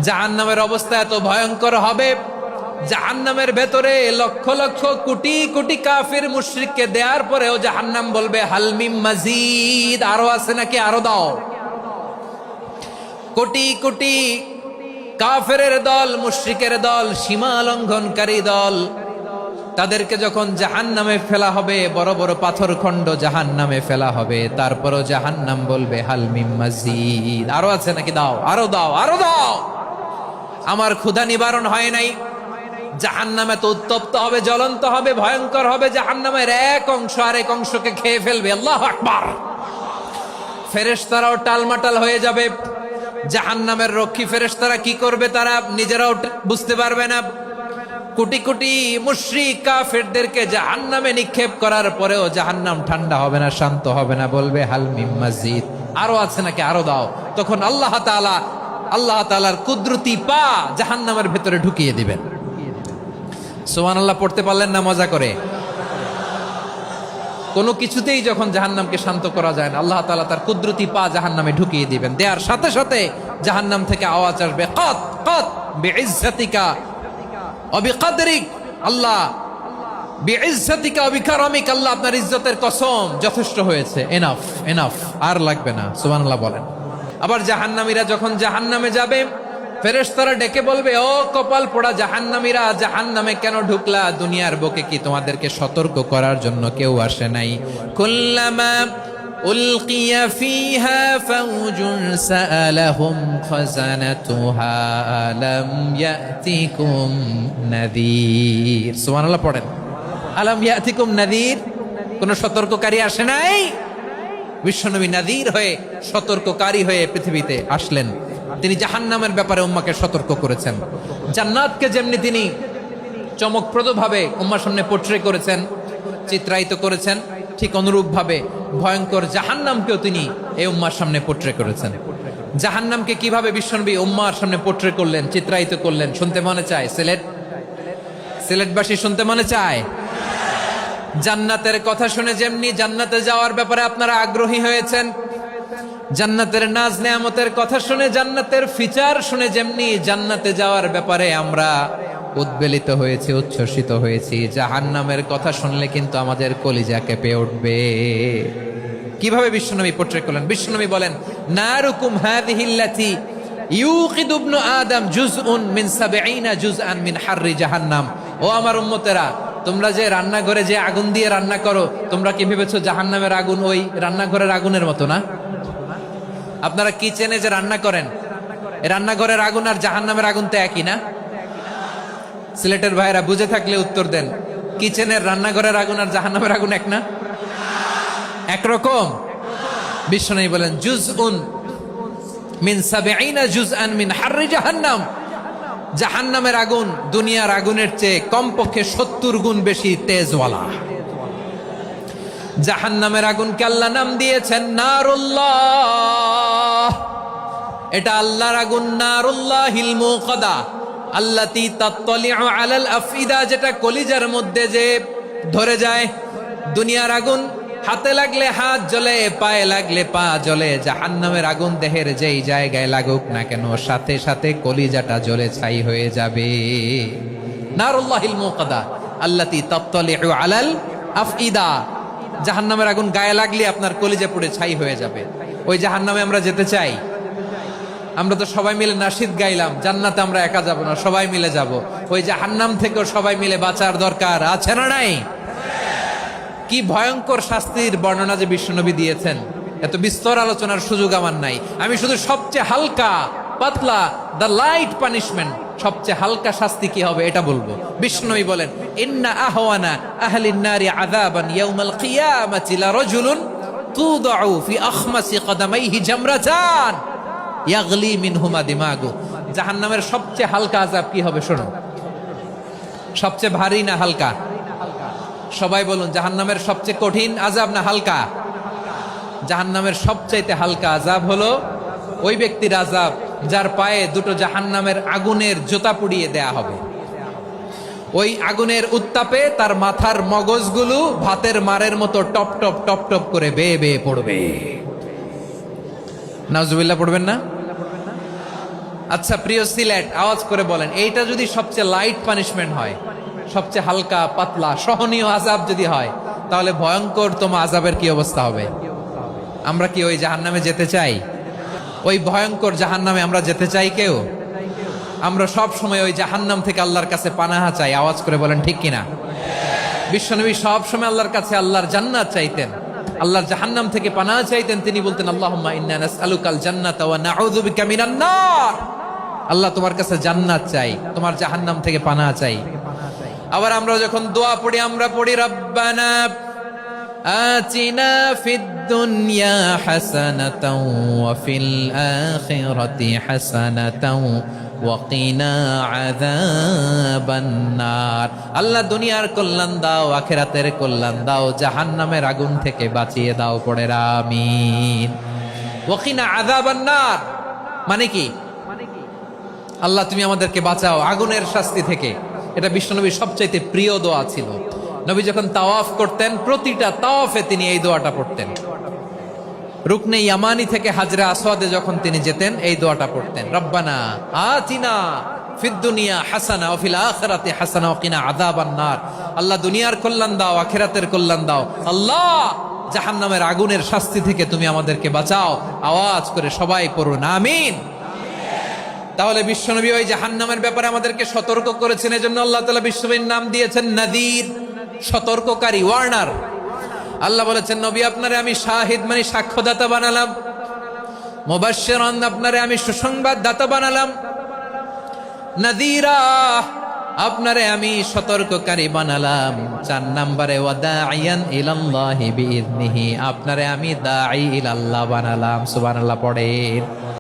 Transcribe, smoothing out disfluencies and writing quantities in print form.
জাহান্নামের অবস্থা এত ভয়ঙ্কর হবে, জাহান্নামের ভেতরে লক্ষ লক্ষ কোটি কোটি কাফির মুশরিককে দেওয়ার পরেও জাহান্নাম বলবে হাল মিম মাজিদ, আরো আছে নাকি, আরো দাও। কোটি কোটি কাফেরের দল, মুশরিকের দল, সীমা লঙ্ঘনকারী দল, তাদেরকে যখন জাহান্নামে ফেলা হবে, বড় বড় পাথর খণ্ড জাহান্নামে ফেলা হবে, তারপরও জাহান্নাম বলবে হাল মিম মাজিদ, আরো আছে নাকি, দাও, আরো দাও, আরো দাও। আমার ক্ষুধা নিবারণ হয় নাই। জাহান্নামে তো উত্তপ্ত হবে, জ্বলন্ত হবে, ভয়ঙ্কর হবে। জাহান্নামের এক অংশ আরেক অংশকে খেয়ে ফেলবে। আল্লাহু আকবার। ফেরেশতারাও টালমাটাল হয়ে যাবে। জাহান্নামের রক্ষী ফেরেশতারা কি করবে তারা নিজেরাও বুঝতে পারবে না। কোটি কোটি মুশরিক কাফেরদেরকে জাহান্নামে নিক্ষেপ করার পরেও জাহান্নাম ঠান্ডা হবে না, শান্ত হবে না, বলবে হাল মিম মাজিদ, আরো আছে নাকি, আরো দাও। তখন আল্লাহ তাআলার কুদরতি পা জাহান্নামের ভেতরে ঢুকিয়ে দিবেন। সুবহানাল্লাহ পড়তে পারলেন না মজা করে? কোনো কিছুতেই যখন জাহান্নামকে শান্ত করা যায় না, আল্লাহ তাআলা তার কুদরতি পা জাহান্নামে ঢুকিয়ে দিবেন। দেয়ার সাথে সাথে জাহান্নাম থেকে আওয়াজ আসবে, কাত কাত বিইজ্জাতিকা ওয়া বিকদরিক, আল্লাহ বিইজ্জাতিকা ওয়া বিকারামিক, আল্লাহ আপনার ইজ্জতের কসম, যথেষ্ট হয়েছে, এনাফ এনাফ, আর লাগবে না। সুবহানাল্লাহ বলেন। আবার জাহান্নামীরা যখন জাহান্নামে যাবে, ফেরেশতারা ডেকে বলবে, ও কপাল পোড়া জাহান্নামীরা, জাহান্নামে কেন ঢুকলা? দুনিয়ার বুকে কি তোমাদেরকে সতর্ক করার জন্য কেউ আসে নাই? কুল্লামা উলকিয়া ফিহা ফাউজুন সাআলাহুম খাযানাতুহা আলাম ইয়াতিকুম নাযীর। সুবহানাল্লাহ পড়েন। আলাম ইয়াতিকুম নাযীর, কোন সতর্ককারী আসে নাই? বিশ্বনবী নাযীর হয়ে, সতর্ককারী হয়ে পৃথিবীতে আসলেন। তিনি জাহান্নামের ব্যাপারে উম্মাকে সতর্ক করেছেন। জান্নাতকে যেমনি তিনি চমকপ্রদভাবে উম্মার সামনে পোট্রে করেছেন, চিত্রায়িত করেছেন, ঠিক অনুরূপভাবে ভয়ঙ্কর জাহান্নামকেও তিনি এই উম্মার সামনে পোট্রে করেছেন। জাহান্নামকে কিভাবে বিশ্বনবী উম্মার সামনে পোট্রে করলেন, চিত্রায়িত করলেন, শুনতে মনে চায়? সিলেটবাসী শুনতে মনে চায়? জান্নাতের কথা শুনে যেমনি জান্নাতে যাওয়ার ব্যাপারে আপনারা আগ্রহী হয়েছেন, জান্নাতের নাজ নেয়ামতের কথা শুনে, জান্নাতের ফিচার শুনে যেমনি জান্নাতে যাওয়ার ব্যাপারে আমরা উদ্বেলিত হয়েছি, উচ্ছ্বসিত হয়েছি, জাহান্নামের কথা শুনলে কিন্তু আমাদের কলিজা কেঁপে উঠবে। কিভাবে বিশ্বনবী পোট্রেট করলেন? বিশ্বনবী বলেন, নারুকুম হাযিহিল্লাতী ইউকিদু ইবনু আদম জুজউন মিন ৭০ জুজআন মিন হাররি জাহান্নাম। ও আমার উম্মতেরা, তোমরা যে রান্নাঘরে যে আগুন দিয়ে রান্না করো, তোমরা কি ভেবেছো জাহান্নামের আগুন ওই রান্নাঘরের আগুনের মতো না? আপনারা কিচেনে যে রান্না করেন, রান্নাঘরের আগুন আর জাহান্নামের আগুন তো একই না? সিলেটের ভাইরা বুঝে থাকলে উত্তর দেন। কিচেনের রান্নাঘরের আগুন আর জাহান্নামের আগুন এক না? একরকম? বিশ্বনবী বলেন, জুজউন মিন ৭০ জুজআন মিন হাররি জাহান্নাম। জাহান্নামের আগুন দুনিয়ার আগুনের চেয়ে কমপক্ষে ৭০ গুণ বেশি তেজওয়ালা। জাহান্নামের আগুনকে আল্লাহ নাম দিয়েছেন নারুল্লাহ। এটা আল্লাহর আগুন, নারুল্লাহিল মুকাদা আল্লাতী তাত্তালিউ আলাল আফইদা, যেটা কলিজার মধ্যে যে ধরে যায়। দুনিয়ার আগুন হাতে লাগলে হাত জ্বলে, পায়ে লাগলে পা জ্বলে। জাহান্নামের আগুন দেহের যেই জায়গায় লাগুক না কেন, সাথে সাথে কলিজাটা জ্বলে ছাই হয়ে যাবে। নারুল্লাহিল মুকাদা আল্লাতী তাত্তালিউ আলাল আফইদা। জাহান্নামের আগুন গায়ে লাগলে আপনার কলিজা পুড়ে ছাই হয়ে যাবে। ওই জাহান্নামে আমরা যেতে চাই? আমরা তো সবাই মিলে নাশিদ গাইলাম, জান্নাতে আমরা একা যাব না, সবাই মিলে যাব। ওই জাহান্নাম থেকেও সবাই মিলে বাঁচার দরকার আছে না নাই? কি ভয়ঙ্কর শাস্তির বর্ণনা যে বিশ্বনবী দিয়েছেন, এত বিস্তর আলোচনার সুযোগ আমার নাই। আমি শুধু সবচেয়ে হালকা পাতলা, দ্য লাইট পানিশমেন্ট, সবচেয়ে হালকা শাস্তি কি হবে এটা বলবো। বিশ্বনবী বলেন, ইন্না আহওয়ানা আহলিন নারি আযাবান ইয়াউমাল কিয়ামাতি লারাজুলুন তুদাউ ফি আখমাসি কদামাইহি জামরাতান ইয়াগলি মিনহুমা দিমাগু। জাহান্নামের সবচেয়ে হালকা আযাব কি হবে শোনো। সবচেয়ে ভারী না হালকা? সবাই বলুন, জাহান্নামের সবচেয়ে কঠিন আযাব না হালকা? জাহান্নামের সবচাইতে হালকা আযাব হলো ওই ব্যক্তির আযাব যার পায়ে দুটো জাহান্নামের আগুনের জুতা পুড়িয়ে দেয়া হবে। ওই আগুনের উত্তাপে তার মাথার মগজগুলো ভাতের মারের মতো টপ টপ টপ টপ করে বেয়ে বেয়ে পড়বে। নাউজুবিল্লাহ পড়বেন না? আচ্ছা প্রিয় সিলেট, আওয়াজ করে বলেন, এইটা যদি সবচেয়ে লাইট পানিশমেন্ট হয়, সবচেয়ে হালকা পাতলা সহনীয় আযাব যদি হয়, তাহলে ভয়ঙ্কর তোমা আযাবের কি অবস্থা হবে? আমরা কি ওই জাহান্নামে যেতে চাই? ওই ভয়ঙ্কর জাহান্নামে আমরা যেতে চাই কেউ? আমরা সব সময় ওই জাহান্নাম থেকে আল্লাহর কাছে পানাহা চাই। আওয়াজ করে বলেন ঠিক কিনা? বিশ্বনবী সব সময় আল্লাহর কাছে আল্লাহর জান্নাত চাইতেন, আল্লাহর জাহান্নাম থেকে পানাহা চাইতেন। তিনি বলতেন, আল্লাহুম্মা ইন্না নাসআলুকাল জান্নাতা ওয়া নাউযু বিকা মিনান নার। আল্লাহ তোমার কাছে জান্নাত চাই, তোমার জাহান্নাম থেকে পানাহা চাই। আবার আমরা যখন দোয়া পড়ি, আমরা পড়ি রব্বানা আতিনা ফিদ দুনিয়া হাসানাতাও ওয়া ফিল আখিরাতি হাসানাতাও ওয়া কিনা আযাবান নার। আল্লাহ দুনিয়ার কল্যাণ দাও, আখিরাতের কল্যাণ দাও, জাহান্নামের আগুন থেকে বাঁচিয়ে দাও। পড়ে আমিন। ওয়া কিনা আযাবান নার মানে কি? আল্লাহ তুমি আমাদেরকে বাঁচাও আগুনের শাস্তি থেকে। এটা বিশ্বনবীর সবচাইতে প্রিয় দোয়া ছিল। নবী যখন তাওয়াফ করতেন, প্রতিটা তাওয়াফে তিনি এই দোয়াটা পড়তেন। রুকনে ইয়ামানি থেকে হাজরা আসওয়াদে যখন তিনি যেতেন, এই দোয়াটা পড়তেন, রব্বানা আতিনা ফিদ দুনিয়া হাসানা ওয়া ফিল আখিরাতি হাসানা ওয়া কিনা আযাবান নার। আল্লাহ দুনিয়ার কল্যাণ দাও, আখিরাতের কল্যাণ দাও। আল্লাহ জাহান্নামের আগুনের শাস্তি থেকে তুমি আমাদেরকে বাঁচাও। আওয়াজ করে সবাই পড়ুন আমিন। তাহলে বিশ্বনবী ওই জাহান্নামের ব্যাপারে আমাদেরকে সতর্ক করেছেন। এজন্য আল্লাহ তাআলা বিশ্বনবীর নাম দিয়েছেন নাযীর, সতর্ককারী, ওয়ার্নার। আল্লাহ বলেছেন, নবী আপনারে আমি শাহিদ মানে সাক্ষ্যদাতা বানালাম, মুবাশশিরান আপনারে আমি সুসংবাদ দাতা বানালাম, নাযীরা আপনারে আমি সতর্ককারী বানালাম। 4 নম্বরে ওয়া দাঈয়ান ইলাল্লাহি বিইذনিহি আপনারে আমি দাঈ ইলাল্লাহ বানালাম। সুবহানাল্লাহ পড়েন।